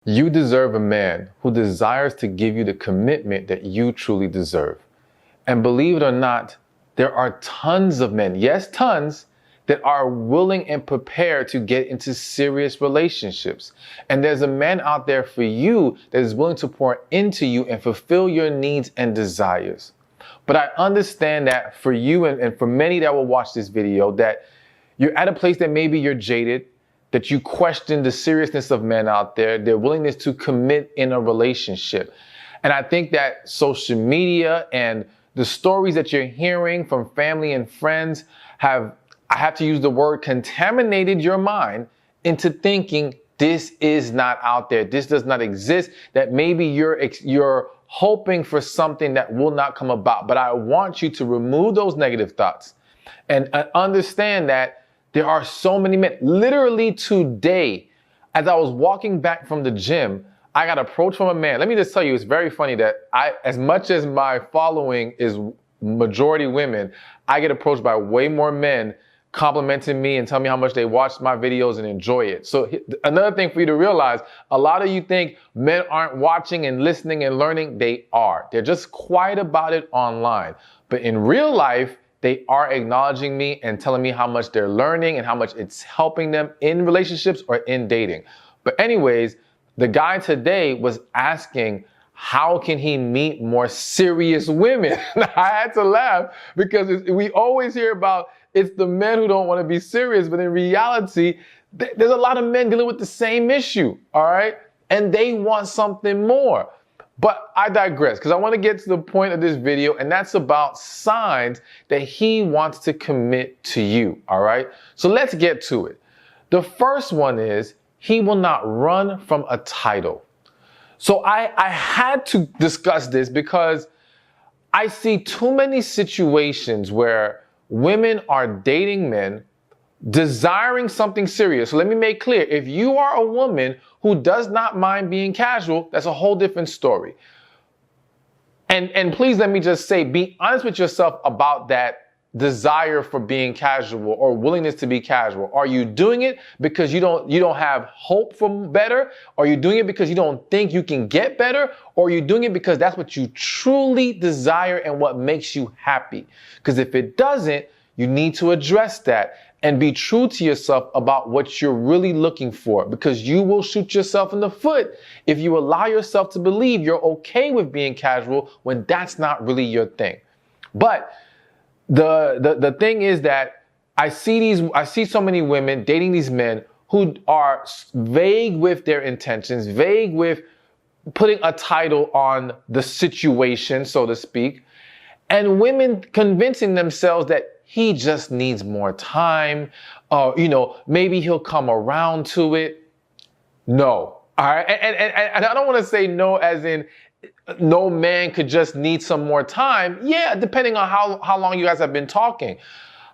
You deserve a man who desires to give you the commitment that you truly deserve. And believe it or not, there are tons of men, yes, tons, that are willing and prepared to get into serious relationships. And there's a man out there for you that is willing to pour into you and fulfill your needs and desires. But I understand that for you and for many that will watch this video, that you're at a place that maybe you're jaded, that you question the seriousness of men out there, their willingness to commit in a relationship. And I think that social media and the stories that you're hearing from family and friends have, I have to use the word, contaminated your mind into thinking this is not out there, this does not exist, that maybe you're hoping for something that will not come about. But I want you to remove those negative thoughts and understand that there are so many men. Literally today, as I was walking back from the gym, I got approached from a man. Let me just tell you, it's very funny that as much as my following is majority women, I get approached by way more men complimenting me and telling me how much they watch my videos and enjoy it. So another thing for you to realize, a lot of you think men aren't watching and listening and learning. They are. They're just quiet about it online. But in real life, they are acknowledging me and telling me how much they're learning and how much it's helping them in relationships or in dating. But anyways, the guy today was asking, how can he meet more serious women? I had to laugh because we always hear about it's the men who don't want to be serious, but in reality, there's a lot of men dealing with the same issue, all right? And they want something more. But I digress because I want to get to the point of this video, and that's about signs that he wants to commit to you, all right? So let's get to it. The first one is he will not run from a title. So I had to discuss this because I see too many situations where women are dating men desiring something serious. So let me make clear, if you are a woman who does not mind being casual, that's a whole different story. And please let me just say, be honest with yourself about that desire for being casual or willingness to be casual. Are you doing it because you don't have hope for better? Are you doing it because you don't think you can get better? Or are you doing it because that's what you truly desire and what makes you happy? Because if it doesn't, you need to address that and be true to yourself about what you're really looking for, because you will shoot yourself in the foot if you allow yourself to believe you're okay with being casual when that's not really your thing. But the thing is that I see so many women dating these men who are vague with their intentions, vague with putting a title on the situation, so to speak, and women convincing themselves that he just needs more time, maybe he'll come around to it. No, all right, and I don't want to say no as in no man could just need some more time. Yeah, depending on how long you guys have been talking.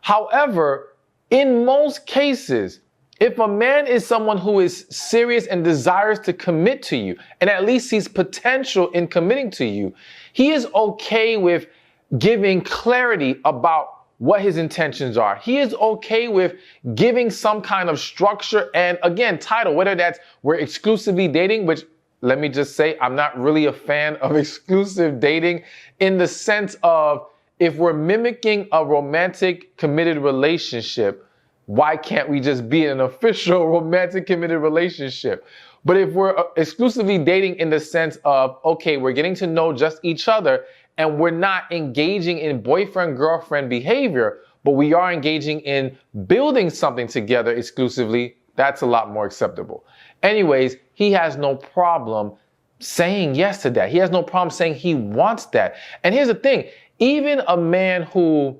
However, in most cases, if a man is someone who is serious and desires to commit to you, and at least sees potential in committing to you, he is okay with giving clarity about what his intentions are. He is okay with giving some kind of structure and, again, title, whether that's we're exclusively dating, which let me just say, I'm not really a fan of exclusive dating in the sense of if we're mimicking a romantic committed relationship, why can't we just be in an official romantic committed relationship? But if we're exclusively dating in the sense of, okay, we're getting to know just each other and we're not engaging in boyfriend-girlfriend behavior, but we are engaging in building something together exclusively, that's a lot more acceptable. Anyways, he has no problem saying yes to that. He has no problem saying he wants that. And here's the thing, even a man who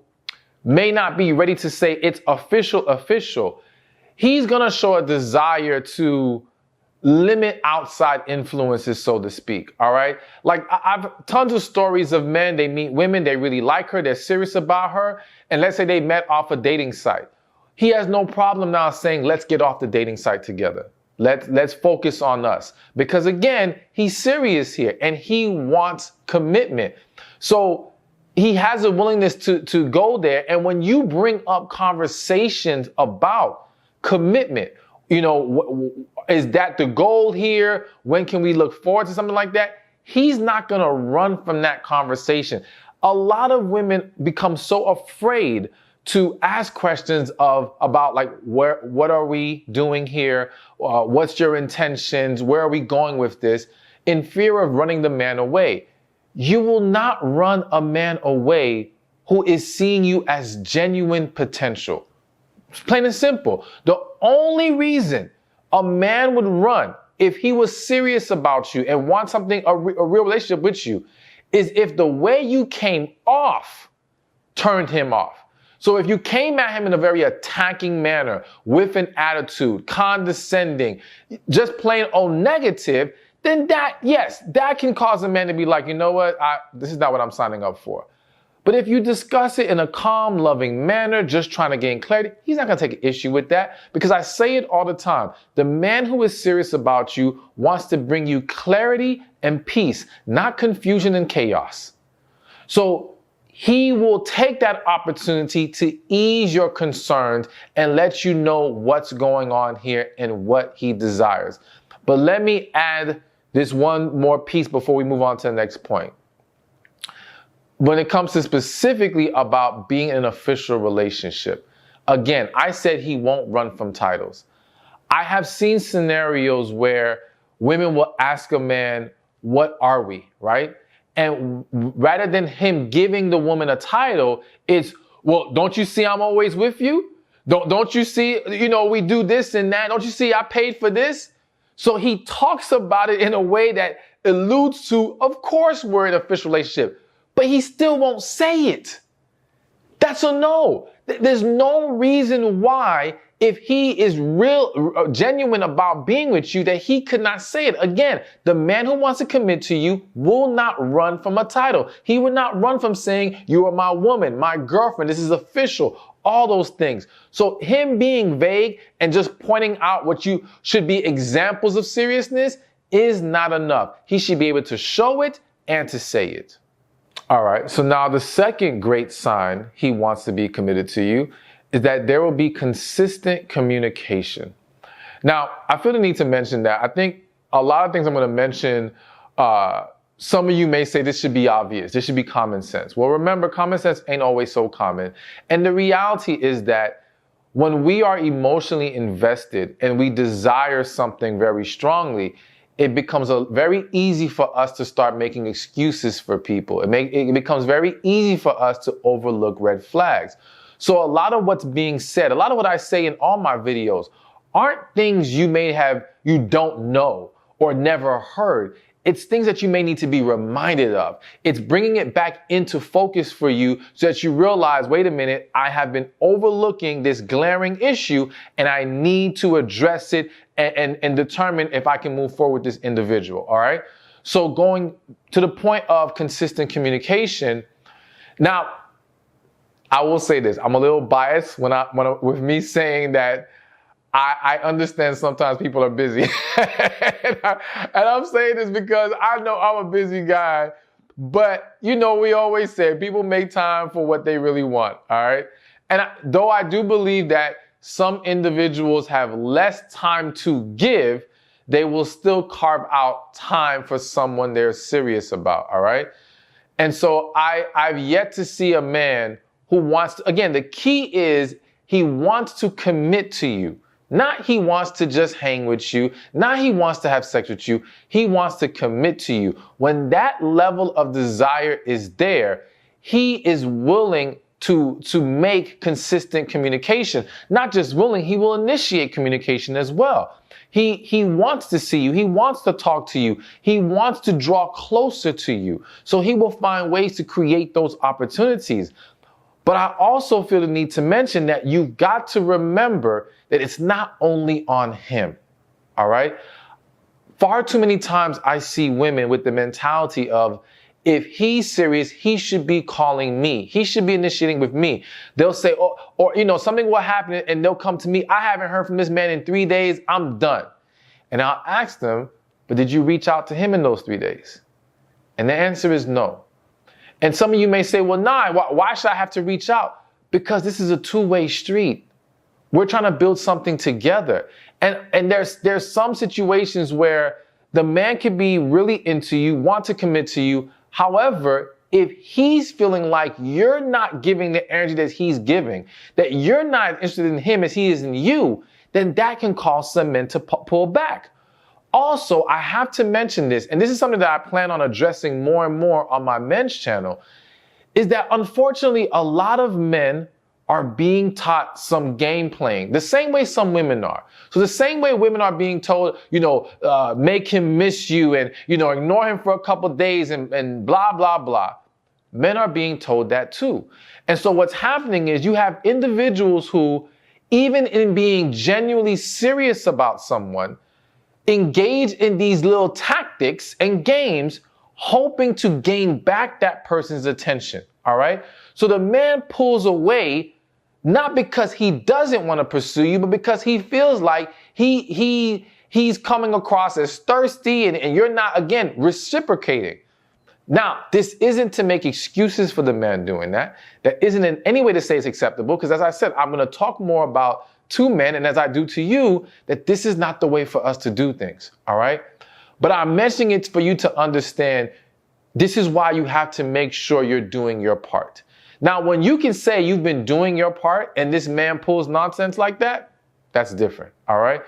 may not be ready to say it's official, he's gonna show a desire to limit outside influences, so to speak, all right? Like, I've tons of stories of men, they meet women, they really like her, they're serious about her, and let's say they met off a dating site. He has no problem now saying, let's get off the dating site together. Let's focus on us. Because again, he's serious here and he wants commitment. So he has a willingness to go there. And when you bring up conversations about commitment, Is that the goal here? When can we look forward to something like that? He's not going to run from that conversation. A lot of women become so afraid to ask questions about like, what are we doing here? What's your intentions? Where are we going with this? In fear of running the man away. You will not run a man away who is seeing you as genuine potential. It's plain and simple. The only reason a man would run if he was serious about you and want something, a real relationship with you, is if the way you came off turned him off. So if you came at him in a very attacking manner, with an attitude, condescending, just plain old negative, then that can cause a man to be like, you know what, this is not what I'm signing up for. But if you discuss it in a calm, loving manner, just trying to gain clarity, he's not going to take an issue with that, because I say it all the time. The man who is serious about you wants to bring you clarity and peace, not confusion and chaos. So he will take that opportunity to ease your concerns and let you know what's going on here and what he desires. But let me add this one more piece before we move on to the next point. When it comes to specifically about being in an official relationship, again, I said he won't run from titles. I have seen scenarios where women will ask a man, what are we, right? And rather than him giving the woman a title, it's, well, don't you see I'm always with you? Don't you see, we do this and that. Don't you see I paid for this? So he talks about it in a way that alludes to, of course, we're in an official relationship, but he still won't say it. That's a no. There's no reason why, if he is genuine about being with you, that he could not say it. Again, the man who wants to commit to you will not run from a title. He will not run from saying, you are my woman, my girlfriend, this is official, all those things. So him being vague and just pointing out what you should be examples of seriousness is not enough. He should be able to show it and to say it. All right, so now the second great sign he wants to be committed to you is that there will be consistent communication. Now, I feel the need to mention that. I think a lot of things I'm going to mention, some of you may say this should be obvious. This should be common sense. Well, remember, common sense ain't always so common. And the reality is that when we are emotionally invested and we desire something very strongly, it becomes very easy for us to start making excuses for people. It becomes very easy for us to overlook red flags. So a lot of what's being said, a lot of what I say in all my videos aren't things you don't know or never heard. It's things that you may need to be reminded of. It's bringing it back into focus for you so that you realize, wait a minute, I have been overlooking this glaring issue and I need to address it and determine if I can move forward with this individual, all right? So going to the point of consistent communication, now, I will say this, I'm a little biased with me saying that I understand sometimes people are busy. and I'm saying this because I know I'm a busy guy, but we always say people make time for what they really want, all right? And though I do believe that some individuals have less time to give, they will still carve out time for someone they're serious about, all right? And so I've yet to see a man who wants to, again, the key is he wants to commit to you. Not he wants to just hang with you. Not he wants to have sex with you. He wants to commit to you. When that level of desire is there, he is willing to make consistent communication. Not just willing, he will initiate communication as well. He wants to see you. He wants to talk to you. He wants to draw closer to you. So he will find ways to create those opportunities. But I also feel the need to mention that you've got to remember that it's not only on him, all right? Far too many times I see women with the mentality of, if he's serious, he should be calling me. He should be initiating with me. They'll say, or something will happen and they'll come to me. I haven't heard from this man in 3 days. I'm done. And I'll ask them, but did you reach out to him in those 3 days? And the answer is no. And some of you may say, well, why should I have to reach out? Because this is a two-way street. We're trying to build something together. And there's some situations where the man can be really into you, want to commit to you. However, if he's feeling like you're not giving the energy that he's giving, that you're not interested in him as he is in you, then that can cause some men to pull back. Also, I have to mention this, and this is something that I plan on addressing more and more on my men's channel, is that unfortunately a lot of men are being taught some game playing, the same way some women are. So the same way women are being told, make him miss you and, ignore him for a couple of days and blah, blah, blah. Men are being told that too. And so what's happening is you have individuals who, even in being genuinely serious about someone, engage in these little tactics and games, hoping to gain back that person's attention. All right. So the man pulls away, not because he doesn't want to pursue you, but because he feels like he's coming across as thirsty and you're not, again, reciprocating. Now, this isn't to make excuses for the man doing that. That isn't in any way to say it's acceptable, because as I said, I'm going to talk more about to men, and as I do to you, that this is not the way for us to do things. All right. But I'm mentioning it for you to understand this is why you have to make sure you're doing your part. Now, when you can say you've been doing your part and this man pulls nonsense like that, that's different. All right.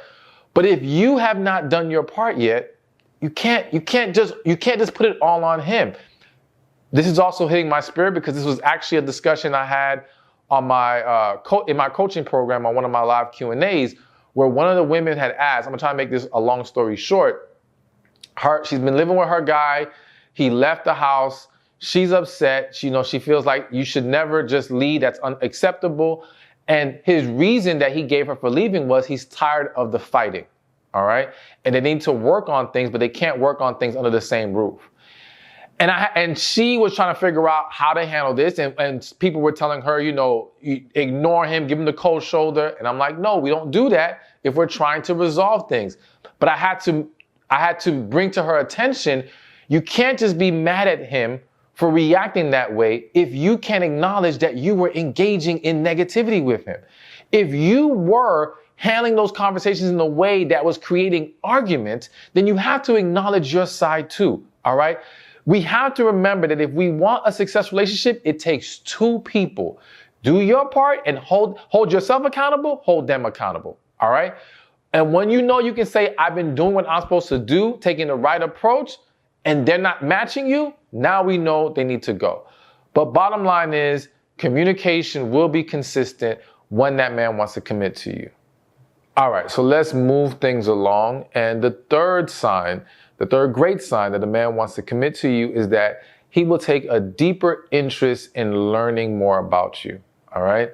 But if you have not done your part yet, you can't just put it all on him. This is also hitting my spirit because this was actually a discussion I had on my in my coaching program on one of my live Q&As, where one of the women had asked, I'm gonna try to make this a long story short. She's been living with her guy. He left the house. She's upset. She feels like you should never just leave. That's unacceptable. And his reason that he gave her for leaving was he's tired of the fighting. All right. And they need to work on things, but they can't work on things under the same roof. And she was trying to figure out how to handle this. And people were telling her, ignore him, give him the cold shoulder. And I'm like, no, we don't do that if we're trying to resolve things. But I had to bring to her attention, you can't just be mad at him for reacting that way if you can acknowledge that you were engaging in negativity with him. If you were handling those conversations in a way that was creating arguments, then you have to acknowledge your side too. All right. We have to remember that if we want a successful relationship, it takes two people. Do your part and hold yourself accountable, hold them accountable. All right. And when you can say, I've been doing what I'm supposed to do, taking the right approach, and they're not matching you, now we know they need to go. But bottom line is communication will be consistent when that man wants to commit to you. All right, so let's move things along. And the third great sign that a man wants to commit to you is that he will take a deeper interest in learning more about you. All right.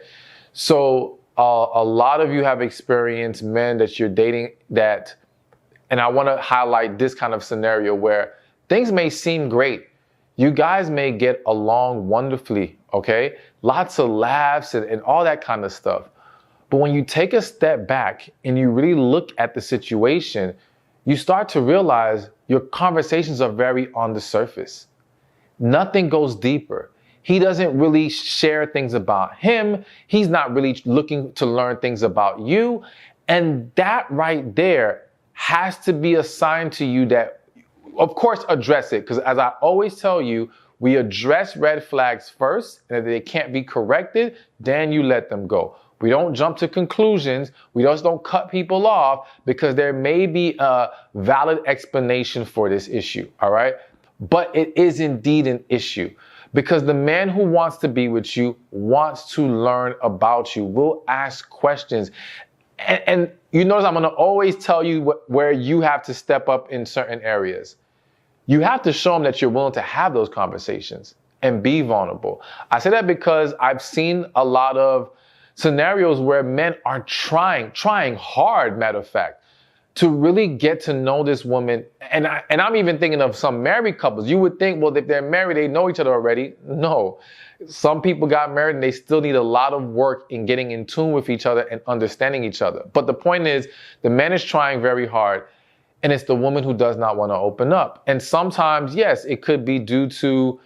So a lot of you have experienced men that you're dating and I want to highlight this kind of scenario where things may seem great. You guys may get along wonderfully. Okay. Lots of laughs and all that kind of stuff. But when you take a step back and you really look at the situation, you start to realize your conversations are very on the surface. Nothing goes deeper. He doesn't really share things about him. He's not really looking to learn things about you. And that right there has to be a sign to you that, of course, address it. Because as I always tell you, we address red flags first, and if they can't be corrected, then you let them go. We don't jump to conclusions. We just don't cut people off because there may be a valid explanation for this issue. All right. But it is indeed an issue because the man who wants to be with you wants to learn about you, will ask questions. And you notice I'm going to always tell you where you have to step up in certain areas. You have to show them that you're willing to have those conversations and be vulnerable. I say that because I've seen a lot of scenarios where men are trying hard, matter of fact, to really get to know this woman. And I'm even thinking of some married couples. You would think, well, if they're married, they know each other already. No, some people got married and they still need a lot of work in getting in tune with each other and understanding each other. But the point is, the man is trying very hard and it's the woman who does not want to open up. And sometimes, yes, it could be due to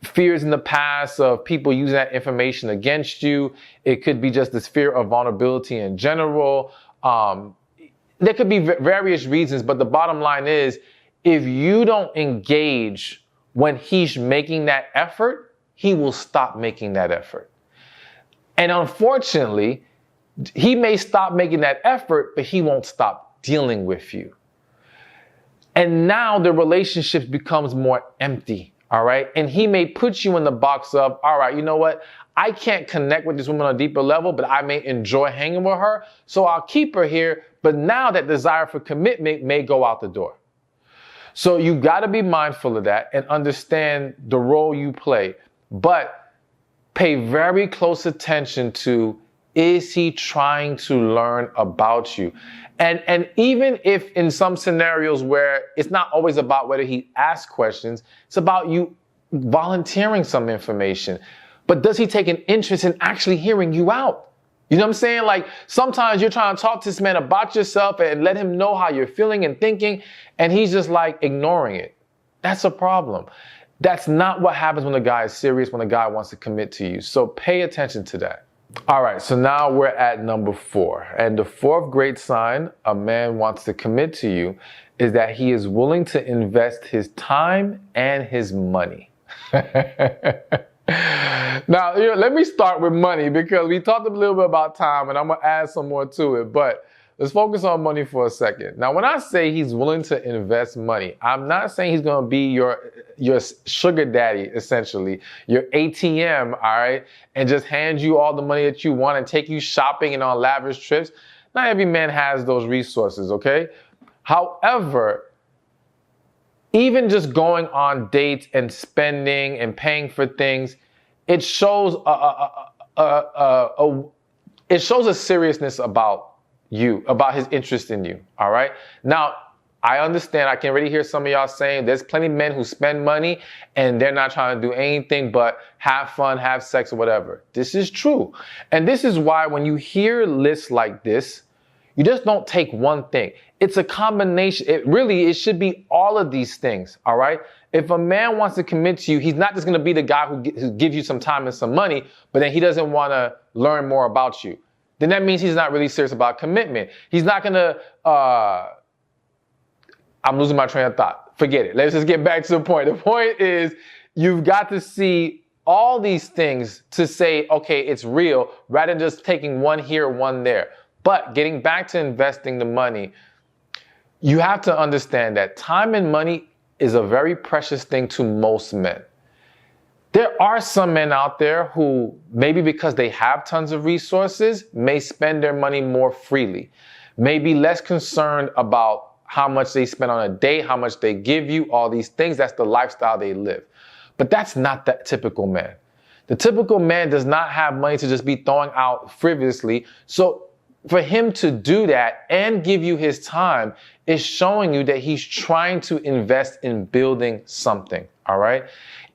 fears in the past of people using that information against you. It could be just this fear of vulnerability in general. There could be various reasons, but the bottom line is, if you don't engage when he's making that effort, he will stop making that effort. And unfortunately, he may stop making that effort, but he won't stop dealing with you. And now the relationship becomes more empty, all right? And he may put you in the box of, all right, you know what? I can't connect with this woman on a deeper level, but I may enjoy hanging with her, so I'll keep her here. But now that desire for commitment may go out the door. So you got to be mindful of that and understand the role you play. But pay very close attention to, is he trying to learn about you? And even if in some scenarios where it's not always about whether he asks questions, it's about you volunteering some information. But does he take an interest in actually hearing you out? You know what I'm saying? Like, sometimes you're trying to talk to this man about yourself and let him know how you're feeling and thinking, and he's just like ignoring it. That's a problem. That's not what happens when a guy is serious, when a guy wants to commit to you. So pay attention to that. All right, so now we're at number 4. And the fourth great sign a man wants to commit to you is that he is willing to invest his time and his money. Now, let me start with money, because we talked a little bit about time and I'm going to add some more to it. But let's focus on money for a second. Now, when I say he's willing to invest money, I'm not saying he's going to be your sugar daddy, essentially, your ATM, all right, and just hand you all the money that you want and take you shopping and on lavish trips. Not every man has those resources, okay? However, even just going on dates and spending and paying for things, it shows it shows a seriousness about you, about his interest in you, all right? Now, I understand, I can already hear some of y'all saying there's plenty of men who spend money and they're not trying to do anything but have fun, have sex, or whatever. This is true. And this is why when you hear lists like this, you just don't take one thing. It's a combination. It should be all of these things, all right? If a man wants to commit to you, he's not just going to be the guy who gives you some time and some money, but then he doesn't want to learn more about you. Then that means he's not really serious about commitment. He's not going to, I'm losing my train of thought. Forget it. Let's just get back to the point. The point is, you've got to see all these things to say, okay, it's real, rather than just taking one here, one there. But getting back to investing the money, you have to understand that time and money is a very precious thing to most men. There are some men out there who, maybe because they have tons of resources, may spend their money more freely, may be less concerned about how much they spend on a date, how much they give you, all these things. That's the lifestyle they live. But that's not the typical man. The typical man does not have money to just be throwing out frivolously. So for him to do that and give you his time is showing you that he's trying to invest in building something, all right?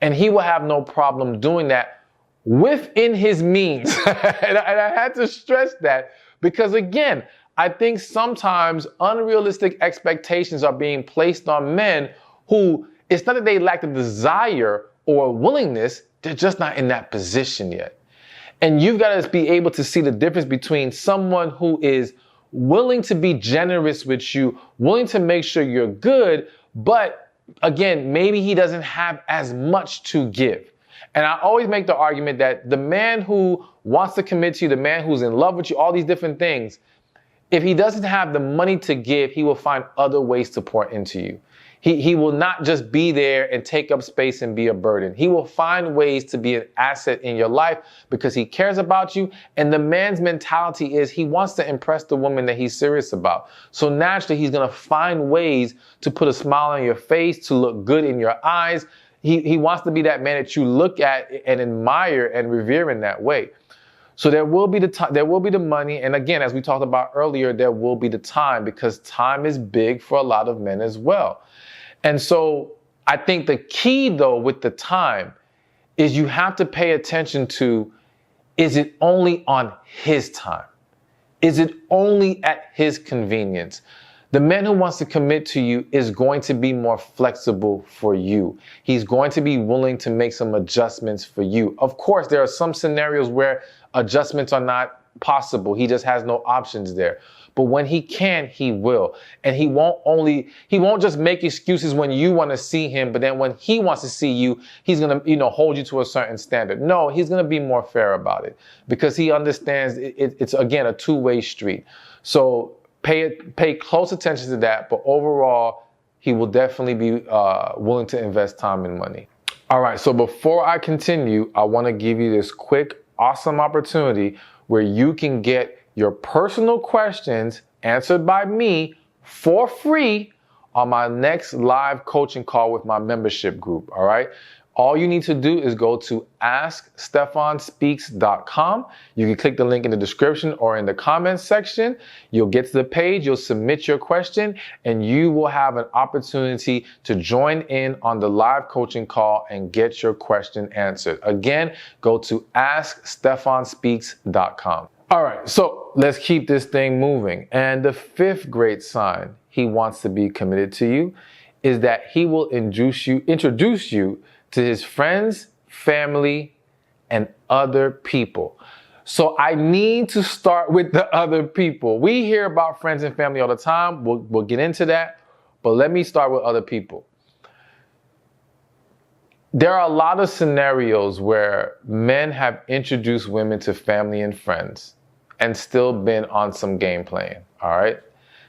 And he will have no problem doing that within his means. And I had to stress that because, again, I think sometimes unrealistic expectations are being placed on men who, it's not that they lack the desire or willingness, they're just not in that position yet. And you've got to be able to see the difference between someone who is willing to be generous with you, willing to make sure you're good, but again, maybe he doesn't have as much to give. And I always make the argument that the man who wants to commit to you, the man who's in love with you, all these different things, if he doesn't have the money to give, he will find other ways to pour into you. He will not just be there and take up space and be a burden. He will find ways to be an asset in your life because he cares about you. And the man's mentality is he wants to impress the woman that he's serious about. So naturally, he's going to find ways to put a smile on your face, to look good in your eyes. He wants to be that man that you look at and admire and revere in that way. So there will be the time, there will be the money. And again, as we talked about earlier, there will be the time, because time is big for a lot of men as well. And so I think the key, though, with the time is you have to pay attention to, is it only on his time? Is it only at his convenience? The man who wants to commit to you is going to be more flexible for you. He's going to be willing to make some adjustments for you. Of course, there are some scenarios where adjustments are not possible. He just has no options there. But when he can, he will. And he won't just make excuses when you want to see him, but then when he wants to see you, he's going to, hold you to a certain standard. No, he's going to be more fair about it because he understands it's again, a two-way street. So pay close attention to that. But overall, he will definitely be willing to invest time and money. All right. So before I continue, I want to give you this quick, awesome opportunity where you can get your personal questions answered by me for free on my next live coaching call with my membership group, all right? All you need to do is go to askstefanspeaks.com. You can click the link in the description or in the comments section. You'll get to the page, you'll submit your question, and you will have an opportunity to join in on the live coaching call and get your question answered. Again, go to askstefanspeaks.com. All right, so let's keep this thing moving. And the fifth great sign he wants to be committed to you is that he will introduce you to his friends, family, and other people. So I need to start with the other people. We hear about friends and family all the time. We'll get into that, but let me start with other people. There are a lot of scenarios where men have introduced women to family and friends and still been on some game playing, all right?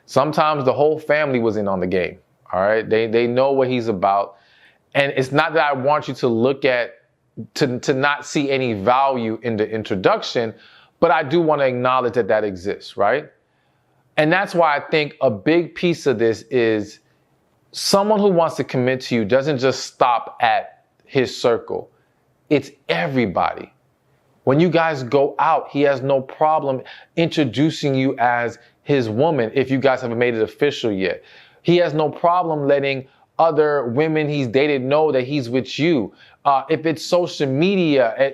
Sometimes the whole family was in on the game, all right? They know what he's about. And it's not that I want you to look at, to not see any value in the introduction, but I do want to acknowledge that that exists, right? And that's why I think a big piece of this is someone who wants to commit to you doesn't just stop at his circle. It's everybody. When you guys go out, he has no problem introducing you as his woman if you guys haven't made it official yet. He has no problem letting other women he's dated know that he's with you. If it's social media,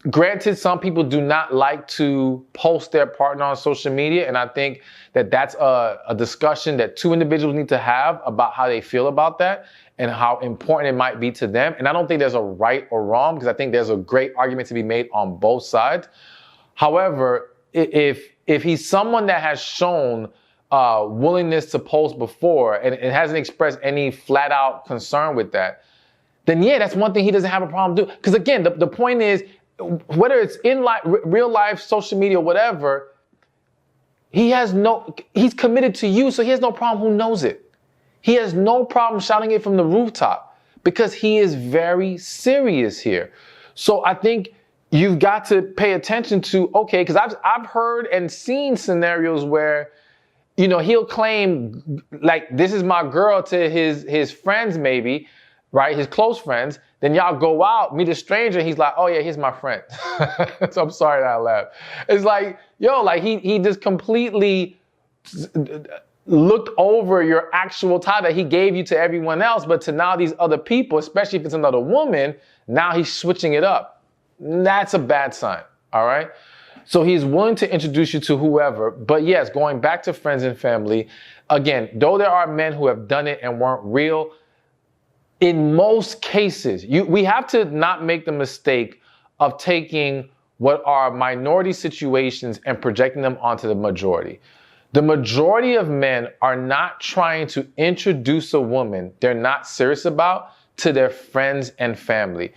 granted, some people do not like to post their partner on social media, and I think that that's a discussion that two individuals need to have about how they feel about that and how important it might be to them. And I don't think there's a right or wrong, because I think there's a great argument to be made on both sides. However, if he's someone that has shown willingness to post before and hasn't expressed any flat out concern with that, then yeah, that's one thing he doesn't have a problem doing. Because again, the point is, whether it's in life, real life, social media, whatever, he's committed to you, so he has no problem who knows it. He has no problem shouting it from the rooftop because he is very serious here. So I think you've got to pay attention to, okay, because I've heard and seen scenarios where, he'll claim like, this is my girl to his friends maybe, right? His close friends. Then y'all go out, meet a stranger. He's like, oh yeah, he's my friend. So I'm sorry that I laughed. It's like, he just completely looked over your actual tie that he gave you to everyone else. But to now these other people, especially if it's another woman, now he's switching it up. That's a bad sign. All right. So he's willing to introduce you to whoever. But yes, going back to friends and family, again, though there are men who have done it and weren't real, in most cases, we have to not make the mistake of taking what are minority situations and projecting them onto the majority. The majority of men are not trying to introduce a woman they're not serious about to their friends and family.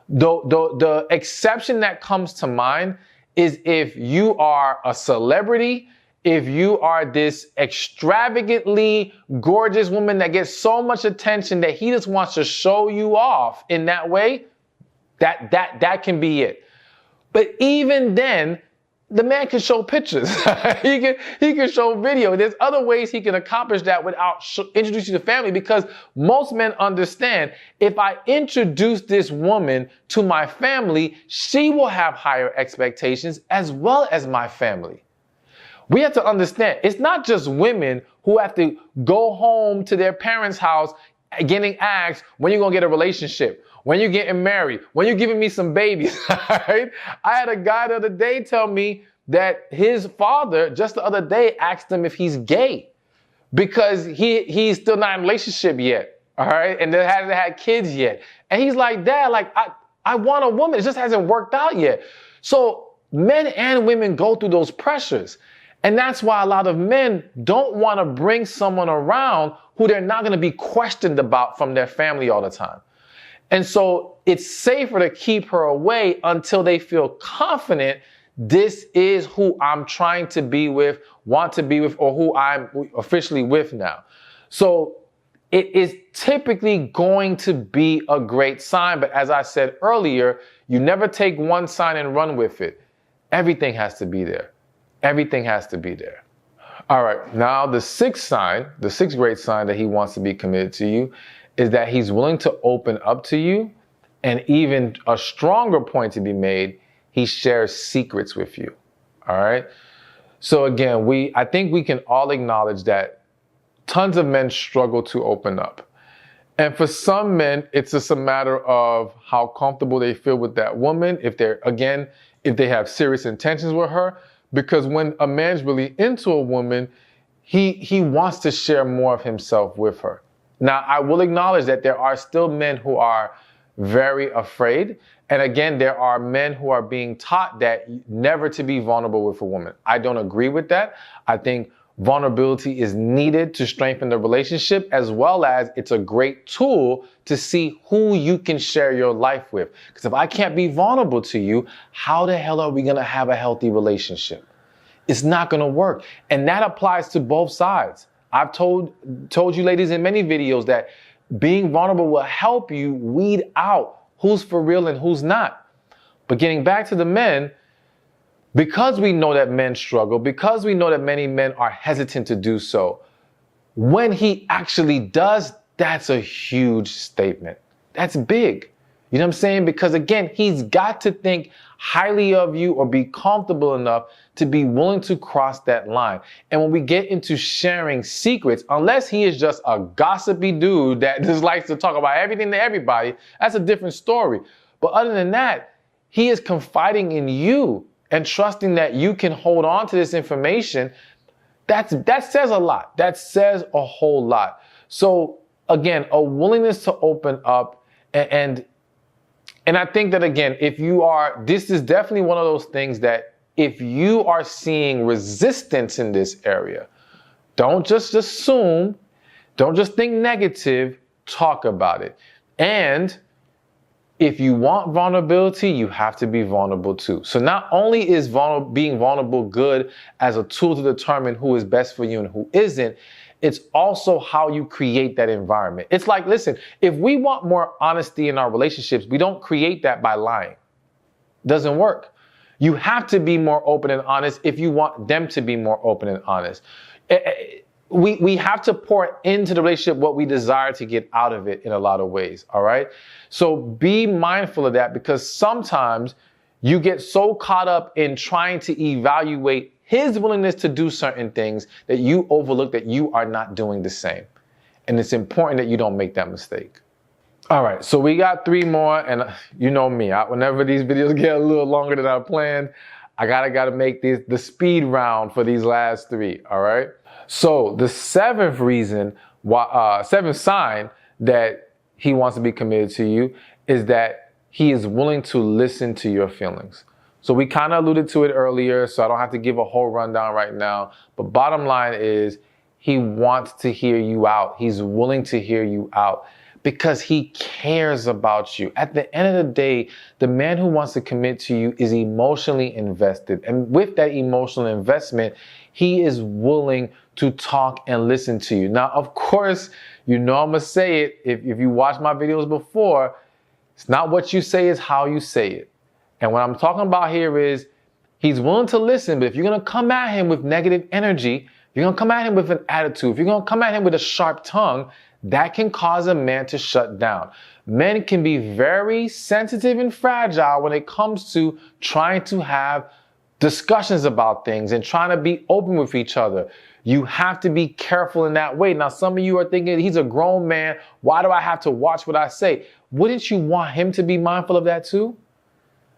The exception that comes to mind is if you are a celebrity, if you are this extravagantly gorgeous woman that gets so much attention that he just wants to show you off in that way, that can be it. But even then, the man can show pictures. he can show video. There's other ways he can accomplish that without introducing you to family, because most men understand, if I introduce this woman to my family, she will have higher expectations as well as my family. We have to understand, it's not just women who have to go home to their parents' house getting asked, when you're going to get a relationship, when you're getting married, when you're giving me some babies, right? I had a guy the other day tell me that his father just the other day asked him if he's gay, because he's still not in a relationship yet, all right? And they hasn't had kids yet. And he's like, Dad, like, I want a woman. It just hasn't worked out yet. So men and women go through those pressures. And that's why a lot of men don't want to bring someone around who they're not going to be questioned about from their family all the time. And so it's safer to keep her away until they feel confident this is who I'm trying to be with, want to be with, or who I'm officially with now. So it is typically going to be a great sign. But as I said earlier, you never take one sign and run with it. Everything has to be there. Everything has to be there. All right. Now, the sixth sign, the sixth great sign that he wants to be committed to you is that he's willing to open up to you. And even a stronger point to be made, he shares secrets with you. All right. So again, I think we can all acknowledge that tons of men struggle to open up. And for some men, it's just a matter of how comfortable they feel with that woman. If they have serious intentions with her, because when a man's really into a woman, he wants to share more of himself with her. Now, I will acknowledge that there are still men who are very afraid. And again, there are men who are being taught that never to be vulnerable with a woman. I don't agree with that. I think vulnerability is needed to strengthen the relationship, as well as it's a great tool to see who you can share your life with. Because if I can't be vulnerable to you, how the hell are we going to have a healthy relationship? It's not going to work. And that applies to both sides. I've told you ladies in many videos that being vulnerable will help you weed out who's for real and who's not. But getting back to the men, because we know that men struggle, because we know that many men are hesitant to do so, when he actually does, that's a huge statement. That's big. You know what I'm saying? Because again, he's got to think highly of you or be comfortable enough to be willing to cross that line. And when we get into sharing secrets, unless he is just a gossipy dude that just likes to talk about everything to everybody, that's a different story. But other than that, he is confiding in you and trusting that you can hold on to this information. That says a lot. That says a whole lot. So again, a willingness to open up and I think that again, this is definitely one of those things that if you are seeing resistance in this area, don't just assume, don't just think negative, talk about it. And if you want vulnerability, you have to be vulnerable too. So not only is being vulnerable good as a tool to determine who is best for you and who isn't, it's also how you create that environment. It's like, listen, if we want more honesty in our relationships, we don't create that by lying. Doesn't work. You have to be more open and honest if you want them to be more open and honest. We have to pour into the relationship what we desire to get out of it in a lot of ways, all right? So be mindful of that, because sometimes you get so caught up in trying to evaluate his willingness to do certain things that you overlook that you are not doing the same. And it's important that you don't make that mistake. All right, so we got 3 more, and you know me, whenever these videos get a little longer than I planned, I gotta make the speed round for these last 3, all right? So the 7th reason, 7th sign that he wants to be committed to you is that he is willing to listen to your feelings. So we kind of alluded to it earlier, so I don't have to give a whole rundown right now. But bottom line is he wants to hear you out. He's willing to hear you out because he cares about you. At the end of the day, the man who wants to commit to you is emotionally invested. And with that emotional investment, he is willing to talk and listen to you. Now, of course, you know I'm going to say it. If you watched my videos before, it's not what you say, it's how you say it. And what I'm talking about here is he's willing to listen, but if you're going to come at him with negative energy, if you're going to come at him with an attitude, if you're going to come at him with a sharp tongue, that can cause a man to shut down. Men can be very sensitive and fragile when it comes to trying to have discussions about things and trying to be open with each other. You have to be careful in that way. Now, some of you are thinking, he's a grown man. Why do I have to watch what I say? Wouldn't you want him to be mindful of that too?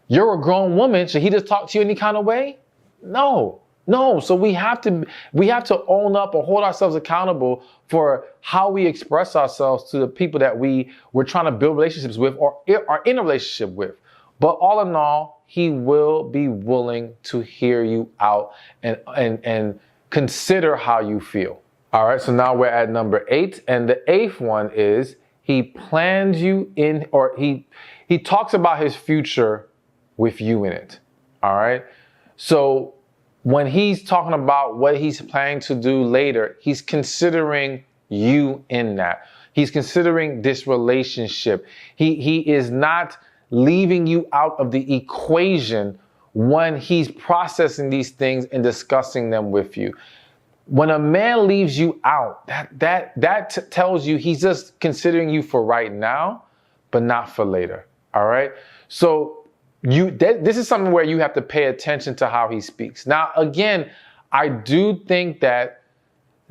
You're a grown woman. Should he just talk to you any kind of way? No. No, so we have to own up or hold ourselves accountable for how we express ourselves to the people that we're trying to build relationships with or are in a relationship with. But all in all, he will be willing to hear you out and consider how you feel. All right, so now we're at number 8, and the 8th one is he plans you in, or he talks about his future with you in it. All right, so when he's talking about what he's planning to do later, he's considering you in that. He's considering this relationship. He is not leaving you out of the equation when he's processing these things and discussing them with you. When a man leaves you out, that tells you he's just considering you for right now, but not for later. All right. So this is something where you have to pay attention to how he speaks. Now, again, I do think that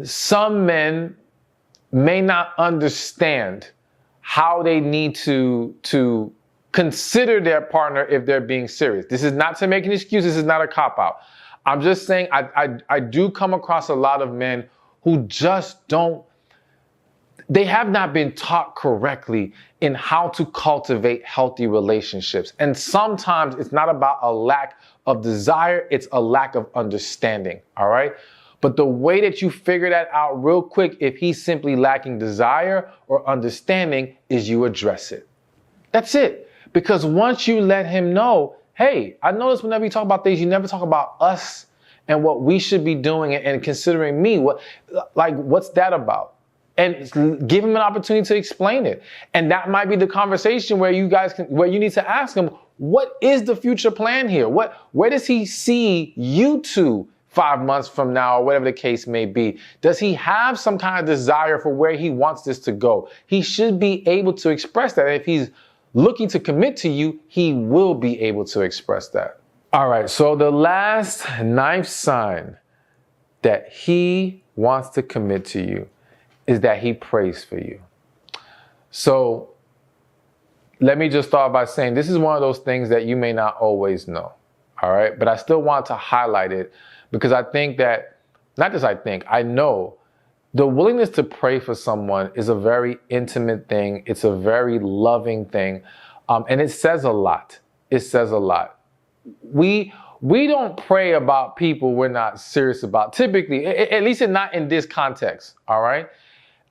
some men may not understand how they need to consider their partner if they're being serious. This is not to make an excuse. This is not a cop-out. I'm just saying I do come across a lot of men who just they have not been taught correctly in how to cultivate healthy relationships. And sometimes it's not about a lack of desire, it's a lack of understanding, all right? But the way that you figure that out real quick, if he's simply lacking desire or understanding, is you address it. That's it. Because once you let him know, hey, I notice whenever you talk about things, you never talk about us and what we should be doing and considering me. What's that about? And give him an opportunity to explain it. And that might be the conversation where you need to ask him, what is the future plan here? Where does he see you two 5 months from now, or whatever the case may be? Does he have some kind of desire for where he wants this to go? He should be able to express that. And if he's looking to commit to you, he will be able to express that. All right, so the last 9th sign that he wants to commit to you is that he prays for you. So let me just start by saying this is one of those things that you may not always know, all right? But I still want to highlight it because I think that, I know the willingness to pray for someone is a very intimate thing. It's a very loving thing. And it says a lot. It says a lot. We don't pray about people we're not serious about, typically, at least not in this context, all right?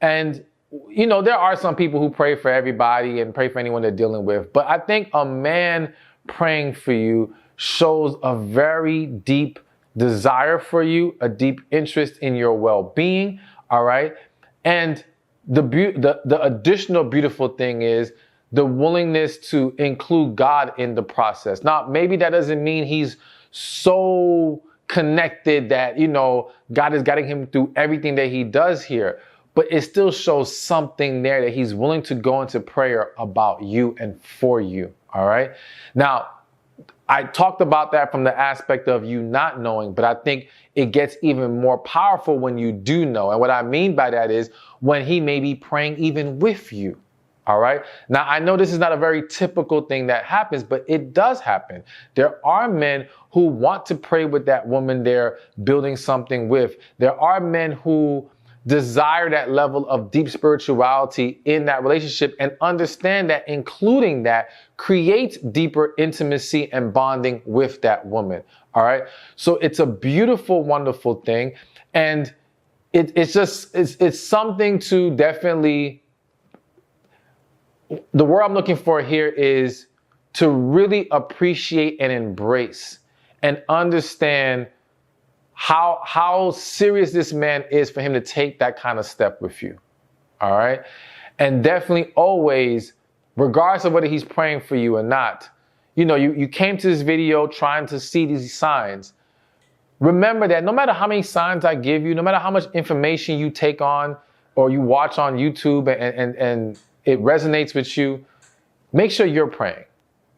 And, there are some people who pray for everybody and pray for anyone they're dealing with. But I think a man praying for you shows a very deep desire for you, a deep interest in your well-being, all right? And the additional beautiful thing is the willingness to include God in the process. Now, maybe that doesn't mean he's so connected that, God is guiding him through everything that he does here. But it still shows something there that he's willing to go into prayer about you and for you, all right? Now, I talked about that from the aspect of you not knowing, but I think it gets even more powerful when you do know. And what I mean by that is when he may be praying even with you, all right? Now, I know this is not a very typical thing that happens, but it does happen. There are men who want to pray with that woman they're building something with. There are men who desire that level of deep spirituality in that relationship and understand that including that creates deeper intimacy and bonding with that woman. All right. So it's a beautiful, wonderful thing. And it's something to definitely, the word I'm looking for here is to really appreciate and embrace and understand how serious this man is for him to take that kind of step with you. All right. And definitely always, regardless of whether he's praying for you or not, you came to this video trying to see these signs. Remember that no matter how many signs I give you, no matter how much information you take on or you watch on YouTube and it resonates with you, make sure you're praying.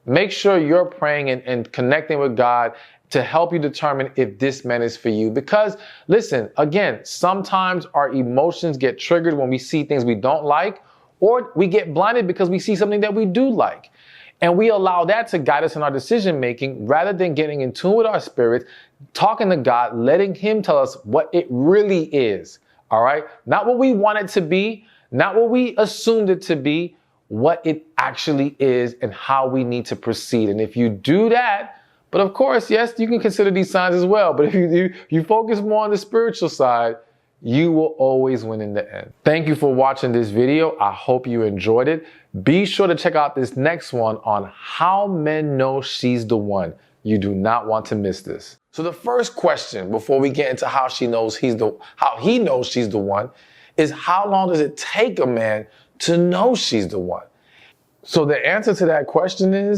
Make sure you're praying and connecting with God to help you determine if this man is for you. Because listen, again, sometimes our emotions get triggered when we see things we don't like, or we get blinded because we see something that we do like. And we allow that to guide us in our decision making rather than getting in tune with our spirits, talking to God, letting Him tell us what it really is. All right? Not what we want it to be, not what we assumed it to be, what it actually is and how we need to proceed. And if you do that, but of course, yes, you can consider these signs as well. But if you focus more on the spiritual side, you will always win in the end. Thank you for watching this video. I hope you enjoyed it. Be sure to check out this next one on how men know she's the one. You do not want to miss this. So the first question before we get into how he knows she's the one is, how long does it take a man to know she's the one? So the answer to that question is